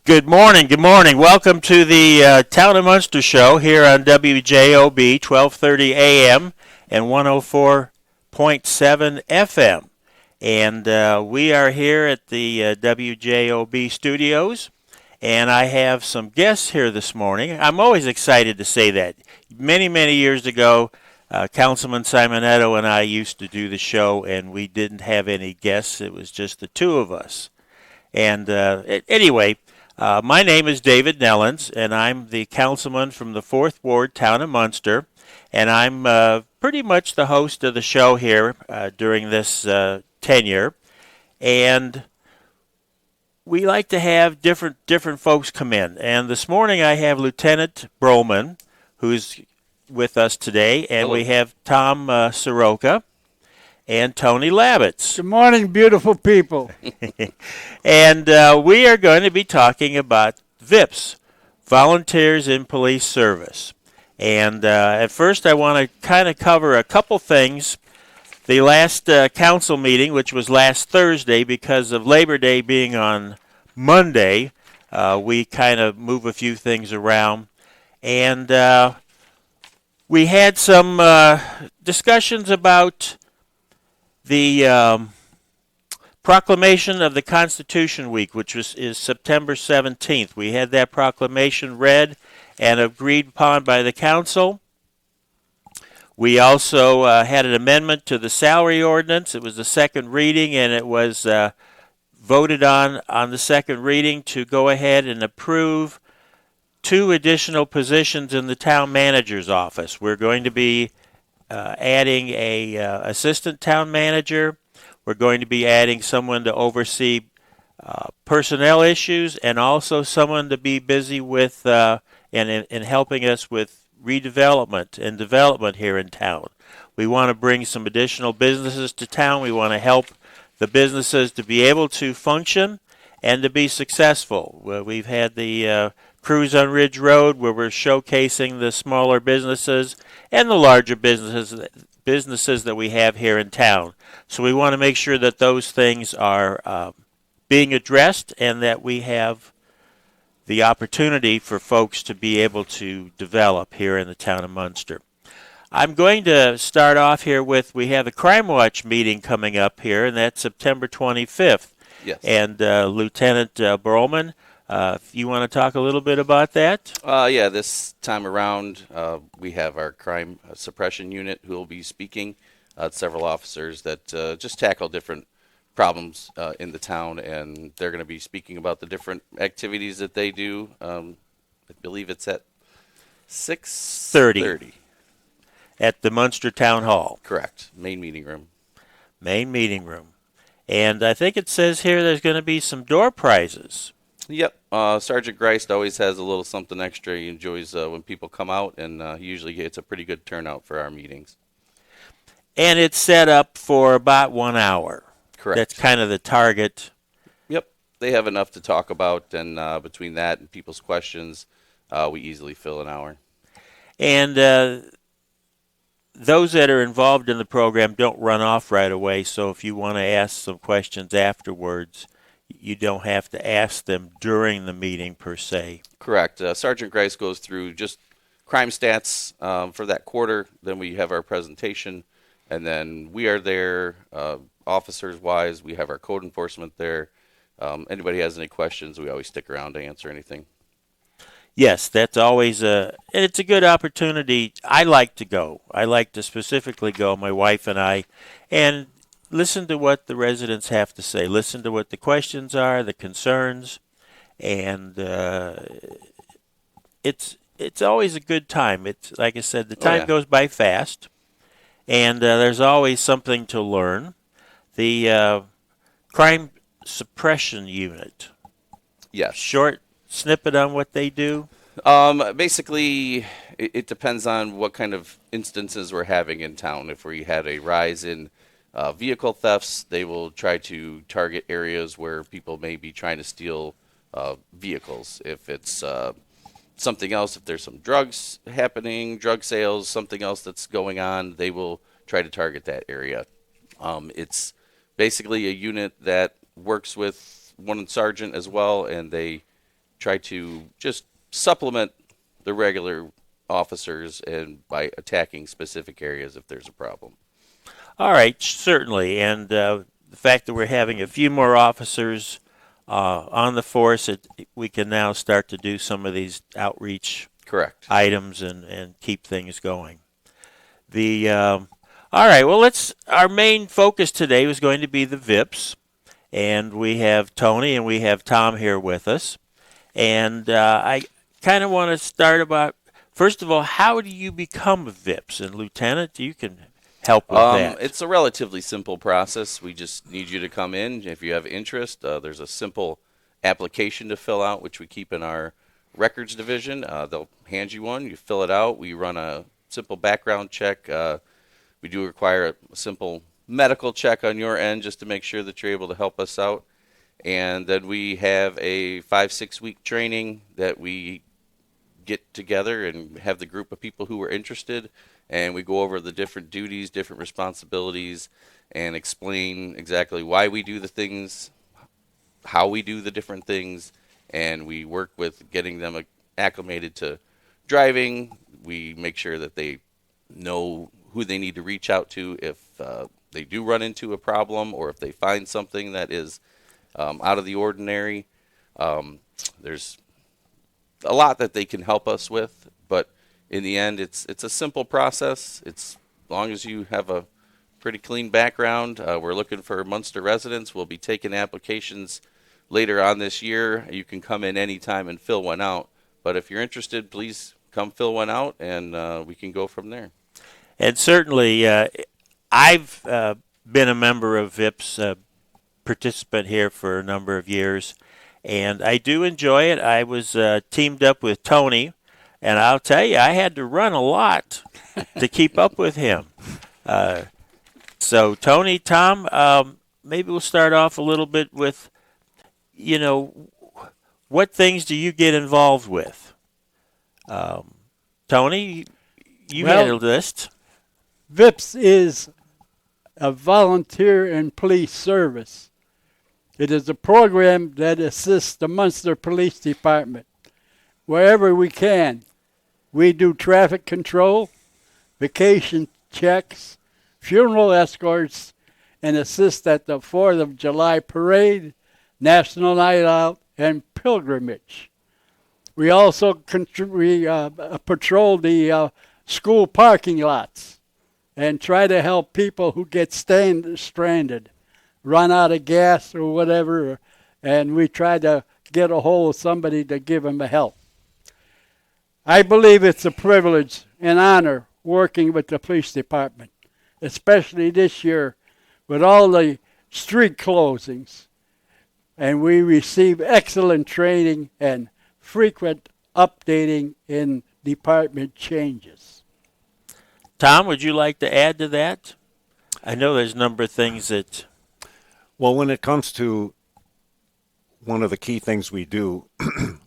Good morning. Good morning. Welcome to the Town of Munster Show here on WJOB 1230 AM and 104.7 FM. And we are here at the WJOB studios, and I have some guests here this morning. I'm always excited to say that. Many, many years ago, Councilman Simonetto and I used to do the show, and we didn't have any guests. It was just the two of us. And anyway, my name is David Nellens, and I'm the councilman from the 4th Ward, Town of Munster, and I'm pretty much the host of the show here during this tenure. And we like to have different folks come in. And this morning I have Lieutenant Broman, who's with us today, and Hello. We have Tom Soroka and Tony Labbits. Good morning, beautiful people. And we are going to be talking about VIPs, Volunteers in Police Service. And at first I want to kind of cover a couple things. The last council meeting, which was last Thursday, because of Labor Day being on Monday, we kind of move a few things around. And we had some discussions about the proclamation of the Constitution Week, which is September 17th. We had that proclamation read and agreed upon by the council. We also had an amendment to the salary ordinance. It was the second reading, and it was voted on the second reading to go ahead and approve 2 additional positions in the town manager's office. We're going to be adding a assistant town manager. We're going to be adding someone to oversee personnel issues, and also someone to be busy with and helping us with redevelopment and development here in town. We want to bring some additional businesses to town. We want to help the businesses to be able to function and to be successful. We've had the Cruise on Ridge Road, where we're showcasing the smaller businesses and the larger businesses that we have here in town. So we want to make sure that those things are being addressed, and that we have the opportunity for folks to be able to develop here in the town of Munster. I'm going to start off here with, we have a Crime Watch meeting coming up here, and that's September 25th. Yes. And Lieutenant Broman, if you want to talk a little bit about that? Yeah, this time around we have our crime suppression unit who will be speaking. Several officers that just tackle different problems in the town, and they're going to be speaking about the different activities that they do. I believe it's at 6:30 at the Munster Town Hall. Correct. Main meeting room. Main meeting room. And I think it says here there's going to be some door prizes. Yep. Sergeant Greist always has a little something extra. He enjoys when people come out, and he usually gets a pretty good turnout for our meetings. And it's set up for about 1 hour. Correct. That's kind of the target. Yep. They have enough to talk about, and between that and people's questions, we easily fill an hour. And those that are involved in the program don't run off right away, so if you want to ask some questions afterwards, you don't have to ask them during the meeting per se. Correct. Sergeant Grice goes through just crime stats for that quarter. Then we have our presentation, and then we are there, officers-wise. We have our code enforcement there. Anybody has any questions, we always stick around to answer anything. Yes, that's always it's a good opportunity. I like to go. I like to specifically go, my wife and I, and listen to what the residents have to say. Listen to what the questions are, the concerns, and it's always a good time. It's like I said, the time goes by fast, and there's always something to learn. The crime suppression unit. Yes. Short snippet on what they do. Basically, it depends on what kind of instances we're having in town. If we had a rise in vehicle thefts, they will try to target areas where people may be trying to steal vehicles. If it's something else, if there's some drugs happening, drug sales, something else that's going on, they will try to target that area. It's basically a unit that works with one sergeant as well, and they try to just supplement the regular officers and by attacking specific areas if there's a problem. All right, certainly. And the fact that we're having a few more officers on the force, we can now start to do some of these outreach Correct. items and keep things going. All right, well, our main focus today was going to be the VIPs. And we have Tony and we have Tom here with us. And I kind of want to start about, first of all, how do you become a VIPs? And Lieutenant, you can help with that. It's a relatively simple process. We just need you to come in. If you have interest, there's a simple application to fill out, which we keep in our records division. They'll hand you one. You fill it out. We run a simple background check. We do require a simple medical check on your end just to make sure that you're able to help us out. And then we have a 5-6 week training that we get together and have the group of people who are interested, and we go over the different duties, different responsibilities, and explain exactly why we do the things, how we do the different things, and we work with getting them acclimated to driving. We make sure that they know who they need to reach out to if they do run into a problem or if they find something that is out of the ordinary. There's a lot that they can help us with, but in the end, it's a simple process. It's as long as you have a pretty clean background. We're looking for Munster residents. We'll be taking applications later on this year. You can come in anytime and fill one out. But if you're interested, please come fill one out, and we can go from there. And certainly, I've been a member of VIPS, participant here for a number of years, and I do enjoy it. I was teamed up with Tony, and I'll tell you, I had to run a lot to keep up with him. So, Tony, Tom, maybe we'll start off a little bit with, what things do you get involved with? Tony, you had a list. VIPS is a volunteer and police service. It is a program that assists the Munster Police Department wherever we can. We do traffic control, vacation checks, funeral escorts, and assist at the 4th of July parade, National Night Out, and pilgrimage. We also patrol the school parking lots and try to help people who get stranded, run out of gas or whatever, and we try to get a hold of somebody to give them a help. I believe it's a privilege and honor working with the police department, especially this year with all the street closings. And we receive excellent training and frequent updating in department changes. Tom, would you like to add to that? I know there's a number of things that... Well, when it comes to one of the key things we do,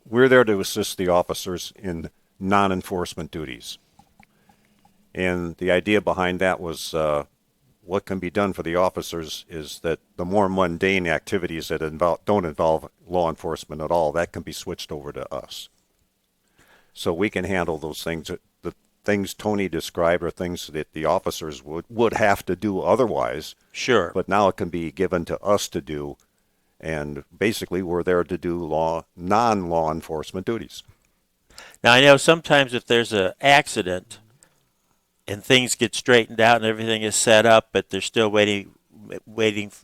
we're there to assist the officers in non-enforcement duties. And the idea behind that was what can be done for the officers is that the more mundane activities that don't involve law enforcement at all, that can be switched over to us. So we can handle those things. The things Tony described are things that the officers would have to do otherwise. Sure. But now it can be given to us to do. And basically we're there to do non-law enforcement duties. Now, I know sometimes if there's an accident and things get straightened out and everything is set up, but they're still waiting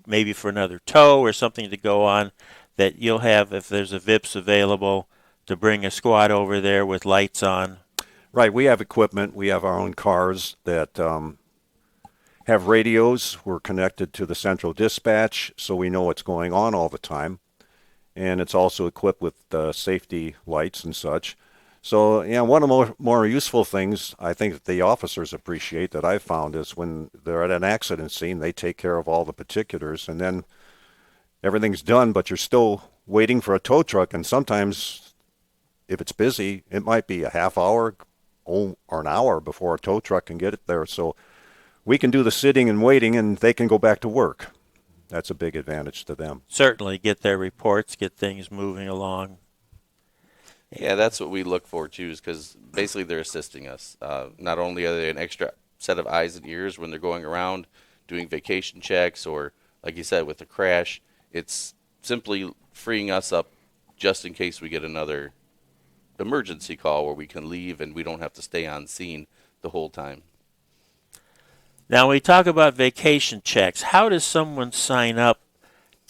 maybe for another tow or something to go on, that you'll have, if there's a VIPS available, to bring a squad over there with lights on. Right. We have equipment. We have our own cars that have radios. We're connected to the central dispatch, so we know what's going on all the time. And it's also equipped with safety lights and such. So, one of the more useful things I think that the officers appreciate that I've found is when they're at an accident scene, they take care of all the particulars, and then everything's done, but you're still waiting for a tow truck, and sometimes if it's busy, it might be a half hour or an hour before a tow truck can get it there. So we can do the sitting and waiting, and they can go back to work. That's a big advantage to them. Certainly get their reports, get things moving along. Yeah, that's what we look for too, is because basically they're assisting us. Not only are they an extra set of eyes and ears when they're going around doing vacation checks, or like you said, with the crash, it's simply freeing us up just in case we get another emergency call where we can leave and we don't have to stay on scene the whole time. Now, we talk about vacation checks. How does someone sign up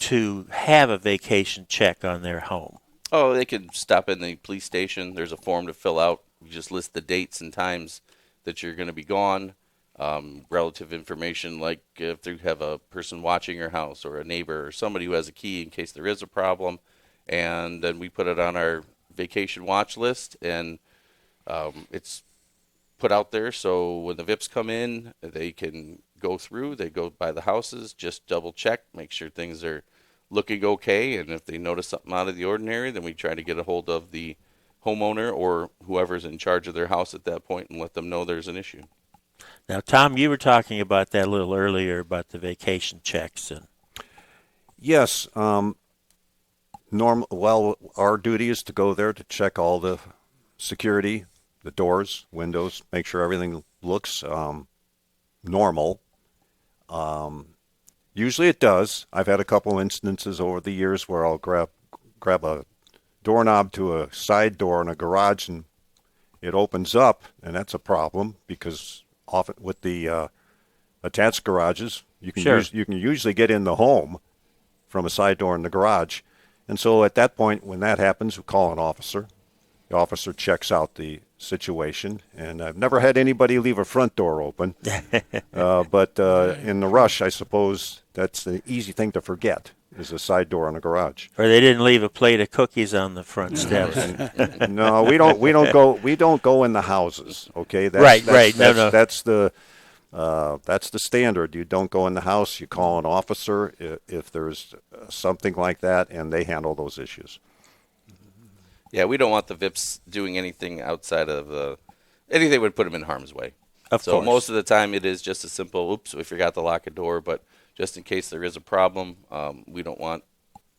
to have a vacation check on their home? Oh, they can stop in the police station. There's a form to fill out. You just list the dates and times that you're going to be gone. Relative information, like if you have a person watching your house or a neighbor or somebody who has a key in case there is a problem. And then we put it on our vacation watch list, and it's put out there so when the VIPs come in, they can go through. They go by the houses, just double check, make sure things are looking okay, and if they notice something out of the ordinary, then we try to get a hold of the homeowner or whoever's in charge of their house at that point and let them know there's an issue. Now, Tom, you were talking about that a little earlier about the vacation checks. Yes. Our duty is to go there to check all the security, the doors, windows, make sure everything looks normal. Usually it does. I've had a couple instances over the years where I'll grab a doorknob to a side door in a garage and it opens up, and that's a problem because often with the attached garages, you can you can usually get in the home from a side door in the garage. And so at that point, when that happens, we call an officer. The officer checks out the situation, and I've never had anybody leave a front door open. But in the rush, I suppose that's the easy thing to forget, is a side door in a garage. Or they didn't leave a plate of cookies on the front steps. No, we don't go in the houses. Okay, Right. No. That's the standard. You don't go in the house. You call an officer if there's something like that, and they handle those issues. Yeah, we don't want the VIPs doing anything outside of anything that would put them in harm's way. Of course. Most of the time it is just a simple, oops, we forgot to lock a door, but just in case there is a problem, we don't want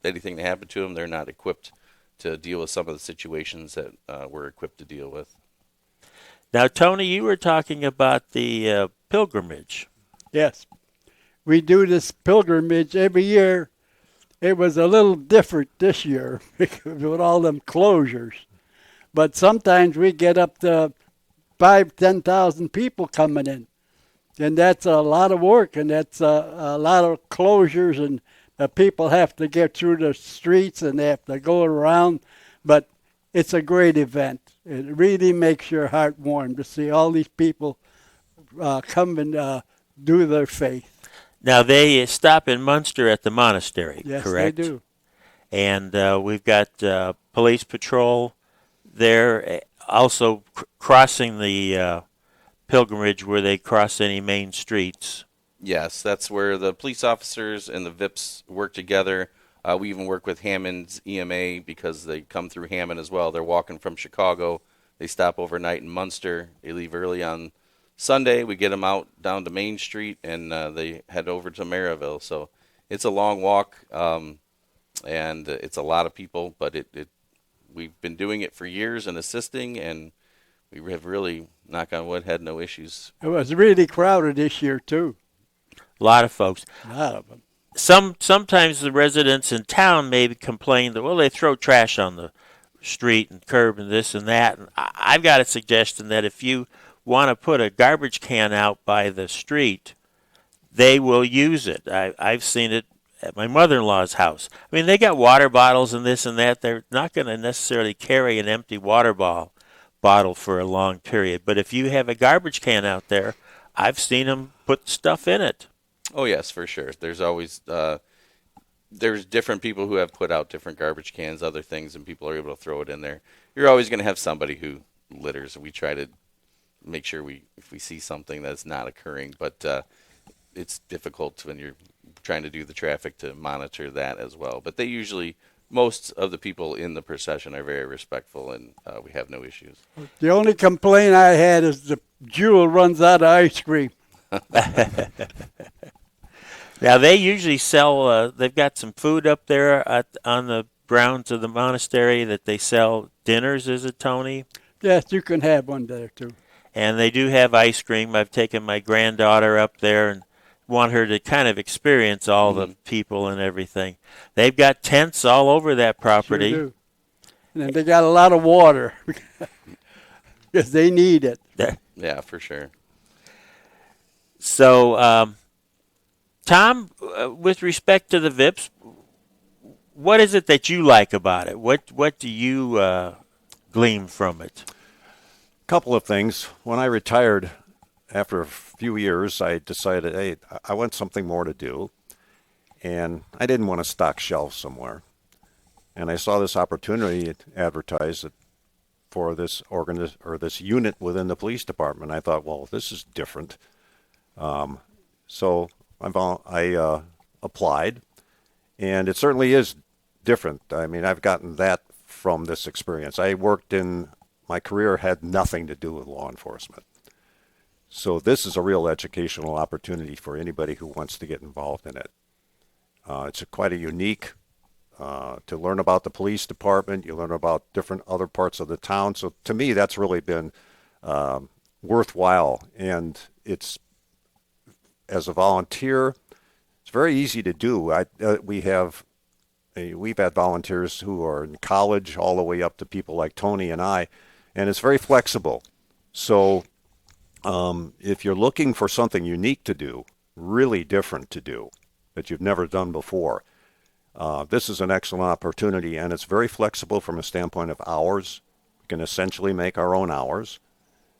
anything to happen to them. They're not equipped to deal with some of the situations that we're equipped to deal with. Now, Tony, you were talking about the pilgrimage. Yes. We do this pilgrimage every year. It was a little different this year because with all them closures. But sometimes we get up to 10,000 people coming in. And that's a lot of work, and that's a lot of closures, and the people have to get through the streets and they have to go around. But it's a great event. It really makes your heart warm to see all these people come and do their faith. Now, they stop in Munster at the monastery, yes, correct? Yes, they do. And we've got police patrol there, also crossing the pilgrimage where they cross any main streets. Yes, that's where the police officers and the VIPs work together. We even work with Hammond's EMA because they come through Hammond as well. They're walking from Chicago. They stop overnight in Munster. They leave early on Sunday. We get them out down to Main Street, and they head over to Maryville. So it's a long walk, and it's a lot of people, but we've been doing it for years and assisting, and we have really, knock on wood, had no issues. It was really crowded this year, too. A lot of folks. A lot of them. Sometimes the residents in town maybe complain that, well, they throw trash on the street and curb and this and that. And I've got a suggestion that if you want to put a garbage can out by the street, they will use it. I've seen it at my mother-in-law's house. I mean, they got water bottles and this and that. They're not going to necessarily carry an empty water bottle for a long period. But if you have a garbage can out there, I've seen them put stuff in it. Oh, yes, for sure. There's always there's different people who have put out different garbage cans, other things, and people are able to throw it in there. You're always going to have somebody who litters. We try to make sure if we see something that's not occurring, but it's difficult when you're trying to do the traffic to monitor that as well. But most of the people in the procession are very respectful, and we have no issues. The only complaint I had is the Jewel runs out of ice cream. Now, they usually sell, they've got some food up there on the grounds of the monastery that they sell dinners, is it, Tony? Yes, you can have one there too. And they do have ice cream. I've taken my granddaughter up there and want her to kind of experience all the people and everything. They've got tents all over that property. Sure do. And then they got a lot of water because they need it. Yeah, for sure. So, Tom, with respect to the VIPs, what is it that you like about it? What do you glean from it? Couple of things. When I retired after a few years, I decided, hey, I want something more to do. And I didn't want to stock shelves somewhere. And I saw this opportunity advertised for this this unit within the police department. I thought, well, this is different. So I applied, and it certainly is different. I mean, I've gotten that from this experience. My career had nothing to do with law enforcement. So this is a real educational opportunity for anybody who wants to get involved in it. It's quite a unique to learn about the police department. You learn about different other parts of the town. So to me, that's really been worthwhile. And it's, as a volunteer, it's very easy to do. We've had volunteers who are in college all the way up to people like Tony and I, and it's very flexible. So if you're looking for something unique to do, really different to do, that you've never done before, this is an excellent opportunity, and it's very flexible from a standpoint of hours. We can essentially make our own hours.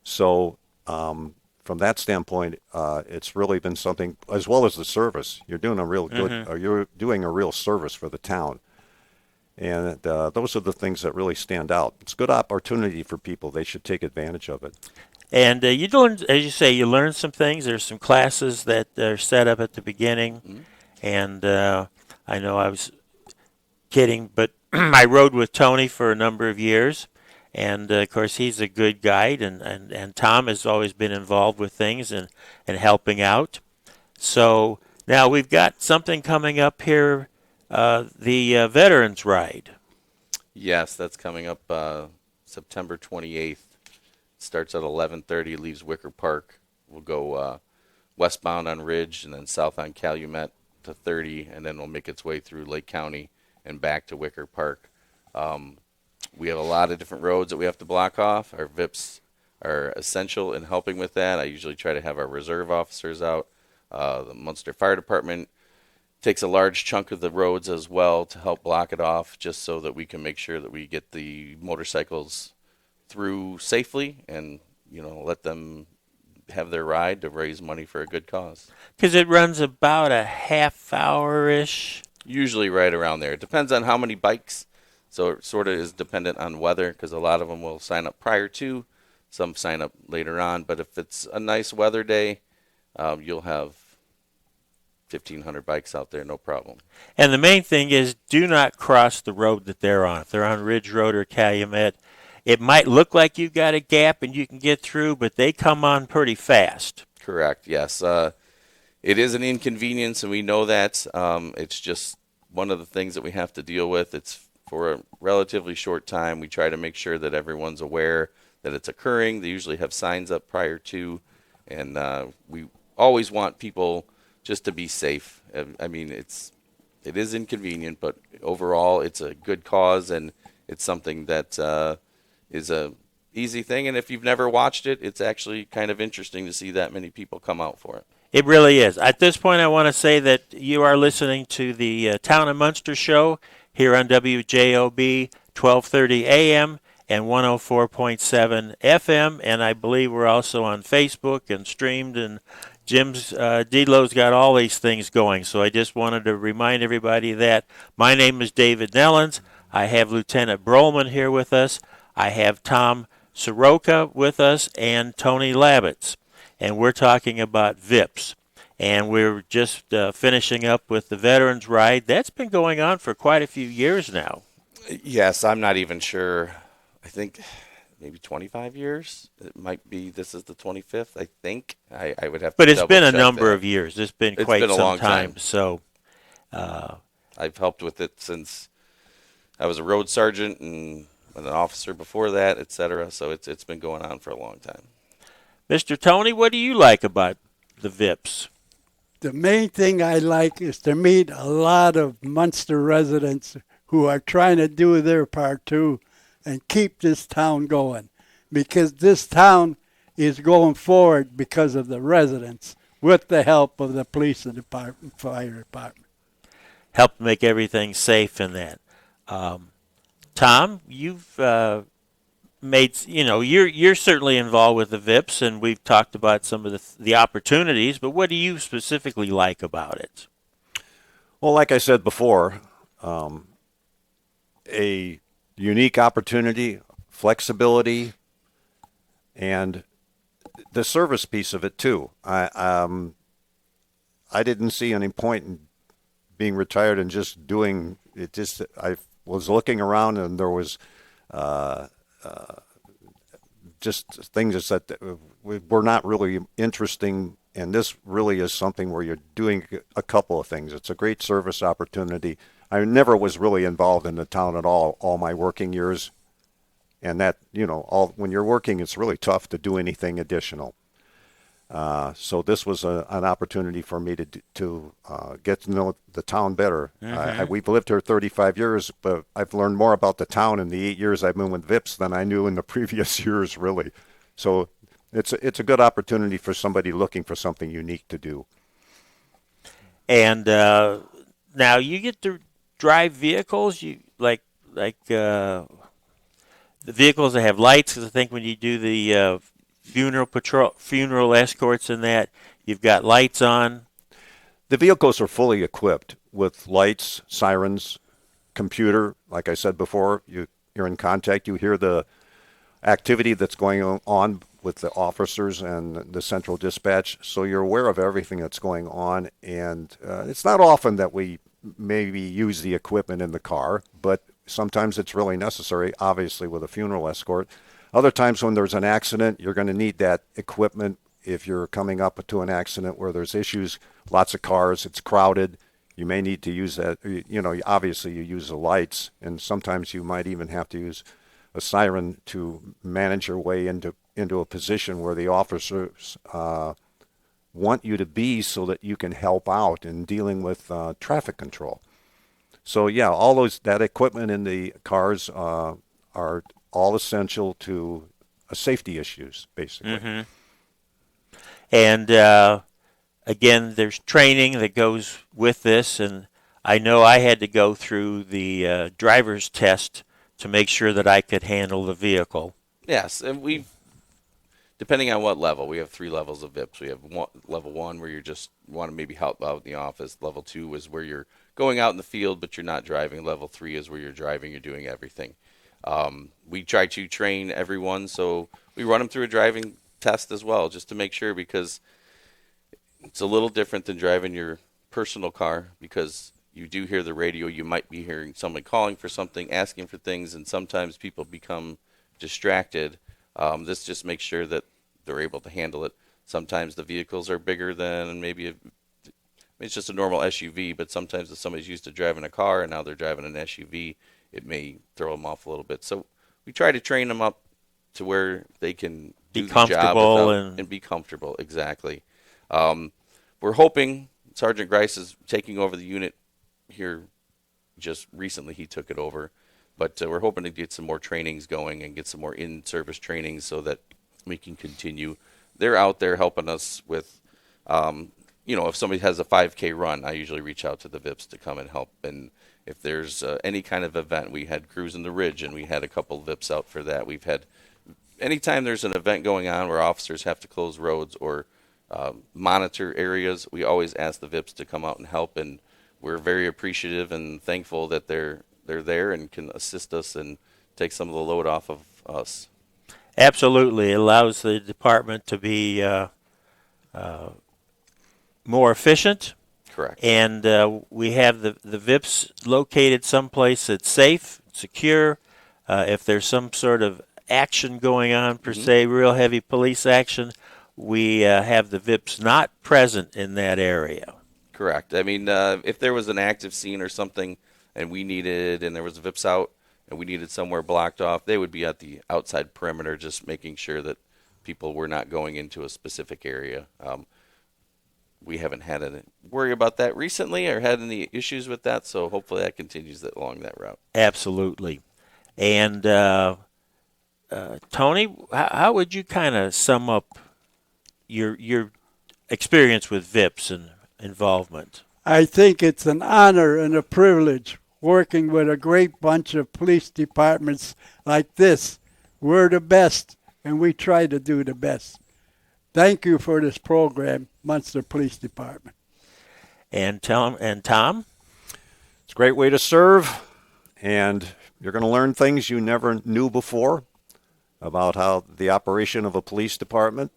So from that standpoint, it's really been something, as well as the service. You're doing a real good, you're doing a real service for the town. And those are the things that really stand out. It's a good opportunity for people. They should take advantage of it. And you learn, as you say, you learn some things. There's some classes that are set up at the beginning. And I know I was kidding, but I rode with Tony for a number of years. And, of course, he's a good guide. And Tom has always been involved with things and helping out. So now we've got something coming up here, the Veterans Ride. Yes, that's coming up September 28th. Starts at 11:30, leaves Wicker Park. We'll go westbound on Ridge and then south on Calumet to 30, and then we'll make its way through Lake County and back to Wicker Park. We have a lot of different roads that we have to block off. Our VIPs are essential in helping with that. I usually try to have our reserve officers out. The Munster Fire Department takes a large chunk of the roads as well to help block it off, just so that we can make sure that we get the motorcycles through safely and, let them have their ride to raise money for a good cause. Because it runs about a half hour-ish. Usually right around there. It depends on how many bikes. So it sort of is dependent on weather, because a lot of them will sign up prior to. Some sign up later on. But if it's a nice weather day, you'll have 1,500 bikes out there, no problem. And the main thing is, do not cross the road that they're on. If they're on Ridge Road or Calumet, it might look like you've got a gap and you can get through, but they come on pretty fast. Correct, yes. It is an inconvenience, and we know that. It's just one of the things that we have to deal with. It's for a relatively short time. We try to make sure that everyone's aware that it's occurring. They usually have signs up prior to, and we always want people just to be safe. I mean, it is inconvenient, but overall it's a good cause, and it's something that is a easy thing. And if you've never watched it, it's actually kind of interesting to see that many people come out for it. It really is. At this point, I want to say that you are listening to the Town of Munster Show here on WJOB 1230 AM and 104.7 FM, and I believe we're also on Facebook and streamed, and Jim's D-Lo's got all these things going, so I just wanted to remind everybody that. My name is David Nellens. I have Lieutenant Brohlman here with us. I have Tom Soroka with us and Tony Labbits, and we're talking about VIPs. And we're just finishing up with the Veterans Ride. That's been going on for quite a few years now. Yes, I'm not even sure. I think maybe 25 years. It might be, this is the 25th, I think. I would have to But it's been a double-check number that. of years. It's been It's quite been a some long time. time. So I've helped with it since I was a road sergeant and an officer before that, etc. So it's been going on for a long time. Mr. Tony, what do you like about the VIPs? The main thing I like is to meet a lot of Munster residents who are trying to do their part too and keep this town going, because this town is going forward because of the residents with the help of the police department, fire department. Help make everything safe in that. Tom, you've you're certainly involved with the VIPs, and we've talked about some of the opportunities, but what do you specifically like about it? Well, like I said before, a unique opportunity, flexibility, and the service piece of it too. I didn't see any point in being retired and just doing it. Just I was looking around, and there was just things that were not really interesting. And this really is something where you're doing a couple of things. It's a great service opportunity. I never was really involved in the town at all my working years. And that, when you're working, it's really tough to do anything additional. So this was an opportunity for me to get to know the town better. Mm-hmm. We've lived here 35 years, but I've learned more about the town in the 8 years I've been with VIPS than I knew in the previous years, really. So it's a good opportunity for somebody looking for something unique to do. And now you get to drive vehicles. You like the vehicles that have lights. Because I think when you do the funeral escorts and that, you've got lights on. The vehicles are fully equipped with lights, sirens, computer. Like I said before, you're in contact. You hear the activity that's going on with the officers and the central dispatch, so you're aware of everything that's going on. And it's not often that we maybe use the equipment in the car, but sometimes it's really necessary, obviously, with a funeral escort. Other times when there's an accident, you're going to need that equipment if you're coming up to an accident where there's issues, lots of cars, it's crowded. You may need to use that. Obviously you use the lights, and sometimes you might even have to use a siren to manage your way into a position where the officers want you to be so that you can help out in dealing with traffic control. So yeah, all that equipment in the cars are all essential to safety issues, basically. Mm-hmm. And again, there's training that goes with this, and I know I had to go through the driver's test to make sure that I could handle the vehicle. Yes, and depending on what level, we have 3 levels of VIPs. We have level 1 where you just want to maybe help out in the office. Level 2 is where you're going out in the field, but you're not driving. Level 3 is where you're driving, you're doing everything. We try to train everyone, so we run them through a driving test as well, just to make sure, because it's a little different than driving your personal car, because you do hear the radio, you might be hearing someone calling for something, asking for things, and sometimes people become distracted. This just makes sure that they're able to handle it. Sometimes the vehicles are bigger than maybe it's just a normal SUV, but sometimes if somebody's used to driving a car and now they're driving an SUV, it may throw them off a little bit. So we try to train them up to where they can do the job and be comfortable. Exactly. We're hoping Sergeant Grice is taking over the unit here just recently. He took it over. But we're hoping to get some more trainings going and get some more in-service trainings so that we can continue. They're out there helping us with, if somebody has a 5K run, I usually reach out to the VIPs to come and help. And if there's any kind of event, we had Cruise in the Ridge, and we had a couple of VIPs out for that. We've had, anytime there's an event going on where officers have to close roads or monitor areas, we always ask the VIPs to come out and help. And we're very appreciative and thankful that they're there and can assist us and take some of the load off of us. Absolutely. It allows the department to be more efficient. Correct. And we have the VIPs located someplace that's safe, secure. If there's some sort of action going on, per se, real heavy police action, we have the VIPs not present in that area. Correct. I mean, if there was an active scene or something, and there was VIPs out, and we needed somewhere blocked off, they would be at the outside perimeter, just making sure that people were not going into a specific area. We haven't had any worry about that recently or had any issues with that, so hopefully that continues along that route. Absolutely. And Tony, how would you kind of sum up your experience with VIPs and involvement? I think it's an honor and a privilege working with a great bunch of police departments like this. We're the best, and we try to do the best. Thank you for this program, Munster Police Department. And Tom? It's a great way to serve, and you're going to learn things you never knew before about how the operation of a police department.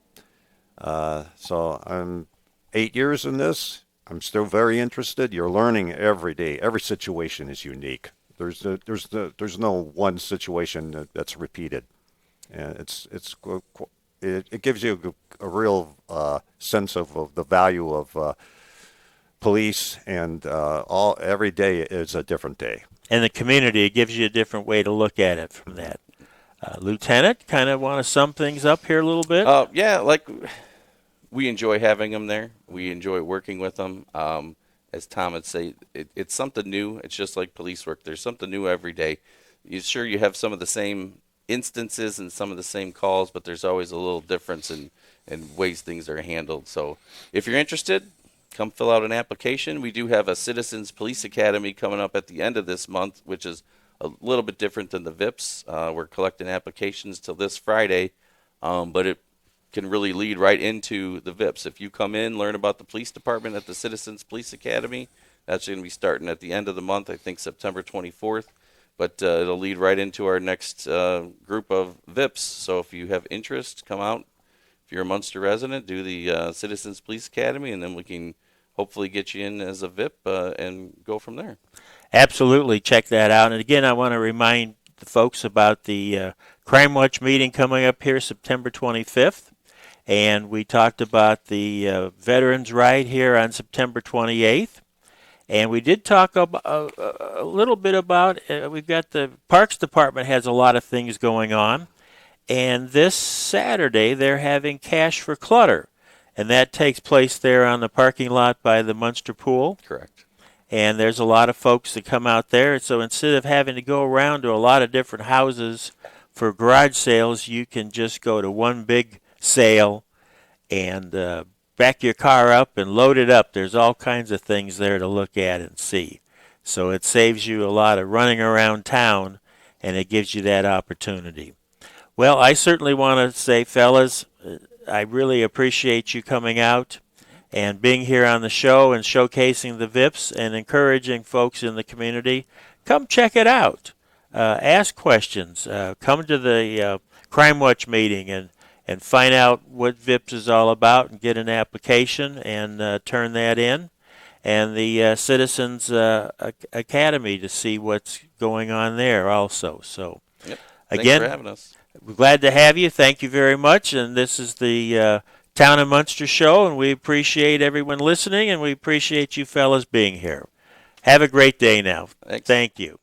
So I'm 8 years in this. I'm still very interested. You're learning every day. Every situation is unique. There's no one situation that's repeated, and it gives you a real sense of the value of police, and every day is a different day. And the community, it gives you a different way to look at it from that. Lieutenant, kind of want to sum things up here a little bit? Yeah, we enjoy having them there. We enjoy working with them. As Tom would say, it's something new. It's just like police work. There's something new every day. You have some of the same instances and some of the same calls, but there's always a little difference in ways things are handled. So if you're interested, come fill out an application. We do have a Citizens Police Academy coming up at the end of this month, which is a little bit different than the VIPs. We're collecting applications till this Friday, but it can really lead right into the VIPs. If you come in, learn about the police department at the Citizens Police Academy, that's going to be starting at the end of the month, I think September 24th. But it'll lead right into our next group of VIPs. So if you have interest, come out. If you're a Munster resident, do the Citizens Police Academy, and then we can hopefully get you in as a VIP and go from there. Absolutely. Check that out. And again, I want to remind the folks about the Crime Watch meeting coming up here September 25th. And we talked about the Veterans Ride here on September 28th. And we did talk about, a little bit about, we've got the Parks Department has a lot of things going on. And this Saturday, they're having Cash for Clutter. And that takes place there on the parking lot by the Munster Pool. Correct. And there's a lot of folks that come out there. So instead of having to go around to a lot of different houses for garage sales, you can just go to one big sale and back your car up and load it up. There's all kinds of things there to look at and see. So it saves you a lot of running around town, and it gives you that opportunity. Well, I certainly want to say, fellas, I really appreciate you coming out and being here on the show and showcasing the VIPs and encouraging folks in the community. Come check it out. Ask questions. Come to the Crime Watch meeting and find out what VIPs is all about and get an application and turn that in. And the Citizens Academy to see what's going on there also. So, yep. Again, thanks for having us. We're glad to have you. Thank you very much. And this is the Town of Munster Show, and we appreciate everyone listening, and we appreciate you fellas being here. Have a great day now. Thanks. Thank you.